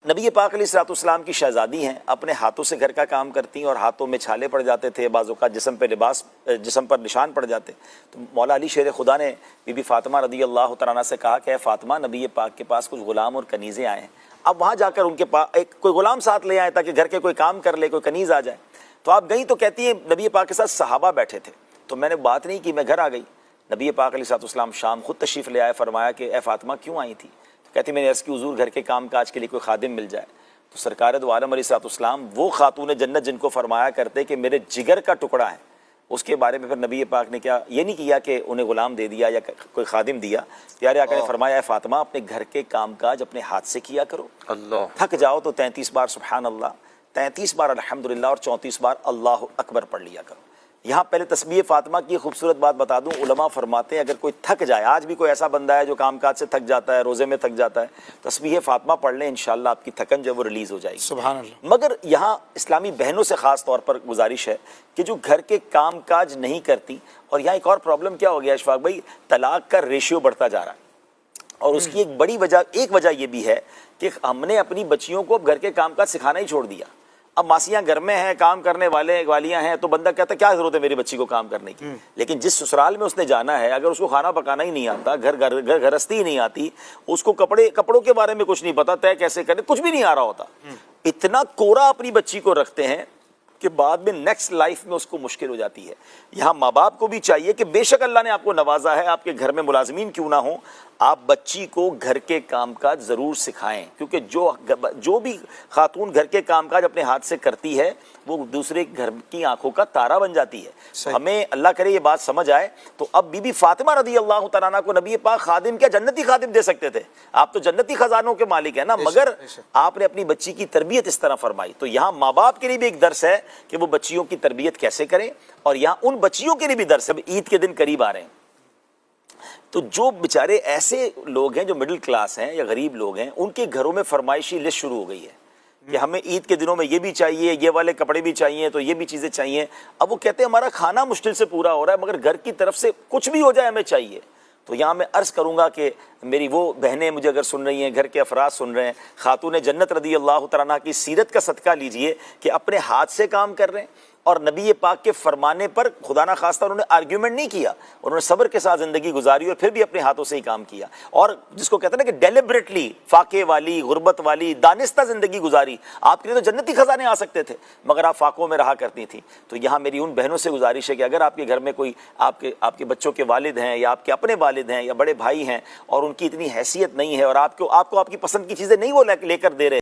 نبی پاک علیہ الصلوۃ والسلام کی شہزادی ہیں، اپنے ہاتھوں سے گھر کا کام کرتی ہیں اور ہاتھوں میں چھالے پڑ جاتے تھے، بعض اوقات جسم پر نشان پڑ جاتے۔ تو مولا علی شیر خدا نے بی بی فاطمہ رضی اللہ تعالیٰ عنہ سے کہا کہ اے فاطمہ، نبی پاک کے پاس کچھ غلام اور کنیزیں آئے ہیں، اب وہاں جا کر ان کے پاس کوئی غلام ساتھ لے آئے تاکہ گھر کے کوئی کام کر لے، کوئی کنیز آ جائے۔ تو آپ گئیں تو کہتی ہیں نبی پاک کے ساتھ صحابہ بیٹھے تھے، تو میں نے بات نہیں کی، میں گھر آ گئی۔ نبی پاک علیہ الصلوۃ والسلام شام خود تشریف لے آئے، فرمایا کہ اے فاطمہ کیوں آئی تھی؟ تو کہتی میں نے عرض کی حضور گھر کے کام کاج کے لیے کوئی خادم مل جائے۔ تو سرکار دو عالم علیہ الصلوۃ والسلام وہ خاتون جنت جن کو فرمایا کرتے کہ میرے جگر کا ٹکڑا ہے، اس کے بارے میں پھر نبی پاک نے کیا یہ نہیں کیا کہ انہیں غلام دے دیا یا کوئی خادم دیا، پیارے آقا نے فرمایا اے فاطمہ اپنے گھر کے کام کاج اپنے ہاتھ سے کیا کرو، اللہ تھک جاؤ تو 33 بار سبحان اللہ، 33 بار الحمدللہ اور 34 بار اللہ اکبر پڑھ لیا کرو۔ یہاں پہلے تسبیح فاطمہ کی خوبصورت بات بتا دوں، علماء فرماتے ہیں اگر کوئی تھک جائے، آج بھی کوئی ایسا بندہ ہے جو کام کاج سے تھک جاتا ہے، روزے میں تھک جاتا ہے، تسبیح فاطمہ پڑھ لیں، انشاءاللہ آپ کی تھکن جو ہے وہ ریلیز ہو جائے گی۔ سبحان اللہ۔ مگر یہاں اسلامی بہنوں سے خاص طور پر گزارش ہے کہ جو گھر کے کام کاج نہیں کرتی، اور یہاں ایک اور پرابلم کیا ہو گیا اشفاق بھائی، طلاق کا ریشیو بڑھتا جا رہا ہے، اور اس کی ایک وجہ یہ بھی ہے کہ ہم نے اپنی بچیوں کو گھر کے کام کاج سکھانا ہی چھوڑ دیا۔ اب ماسیاں گھر میں ہیں، کام کرنے والیاں ہیں، تو بندہ کہتا ہے کیا ضرورت ہے میری بچی کو کام کرنے کی، لیکن جس سسرال میں اس نے جانا ہے اگر اس کو کھانا پکانا ہی نہیں آتا، گھرستی ہی نہیں آتی، اس کو کپڑوں کے بارے میں کچھ نہیں پتا، طے کیسے کرے کچھ بھی نہیں آ رہا ہوتا، اتنا کوڑا اپنی بچی کو رکھتے ہیں کہ بعد میں نیکسٹ لائف میں اس کو مشکل ہو جاتی ہے۔ یہاں ماں باپ کو بھی چاہیے کہ بے شک اللہ نے آپ کو نوازا ہے، آپ کے گھر میں ملازمین کیوں نہ ہوں، آپ بچی کو گھر کے کام کاج ضرور سکھائیں، کیونکہ جو بھی خاتون گھر کے کام کاج اپنے ہاتھ سے کرتی ہے وہ دوسرے گھر کی آنکھوں کا تارا بن جاتی ہے۔ ہمیں اللہ کرے یہ بات سمجھ آئے تو اب بی بی فاطمہ رضی اللہ تعالیٰ عنہ کو نبی پاک خادم کیا جنتی خادم دے سکتے تھے، آپ تو جنتی خزانوں کے مالک ہیں نا، مگر آپ نے اپنی بچی کی تربیت اس طرح فرمائی۔ تو یہاں ماں باپ کے لیے بھی ایک درس ہے کہ وہ بچیوں کی تربیت کیسے کریں، اور یہاں ان بچیوں کے لیے بھی درس ہے، عید کے دن قریب آ رہے ہیں، تو جو بیچارے ایسے لوگ ہیں جو مڈل کلاس ہیں یا غریب لوگ ہیں، ان کے گھروں میں فرمائشی لسٹ شروع ہو گئی ہے کہ ہمیں عید کے دنوں میں یہ بھی چاہیے، یہ والے کپڑے بھی چاہیے، تو یہ بھی چیزیں چاہیے۔ اب وہ کہتے ہیں ہمارا کھانا مشکل سے پورا ہو رہا ہے مگر گھر کی طرف سے کچھ بھی ہو جائے ہمیں چاہیے۔ تو یہاں میں عرض کروں گا کہ میری وہ بہنیں مجھے اگر سن رہی ہیں، گھر کے افراد سن رہے ہیں، خاتون جنت رضی اللہ تعالیٰ عنہ کی سیرت کا صدقہ لیجئے کہ اپنے ہاتھ سے کام کر رہے ہیں، اور نبی پاک کے فرمانے پر خدا نہ خواستہ انہوں نے آرگیومنٹ نہیں کیا، انہوں نے صبر کے ساتھ زندگی گزاری اور پھر بھی اپنے ہاتھوں سے ہی کام کیا، اور جس کو کہتے ہیں نا کہ ڈیلیبریٹلی فاقے والی، غربت والی، دانستہ زندگی گزاری۔ آپ کے لیے تو جنتی خزانے آ سکتے تھے مگر آپ فاقوں میں رہا کرتی تھیں۔ تو یہاں میری ان بہنوں سے گزارش ہے کہ اگر آپ کے گھر میں کوئی آپ کے بچوں کے والد ہیں یا آپ کے اپنے والد ہیں یا بڑے بھائی ہیں اور ان کی اتنی حیثیت نہیں ہے اور آپ کو آپ کی پسند کی چیزیں نہیں وہ لے کر دے رہے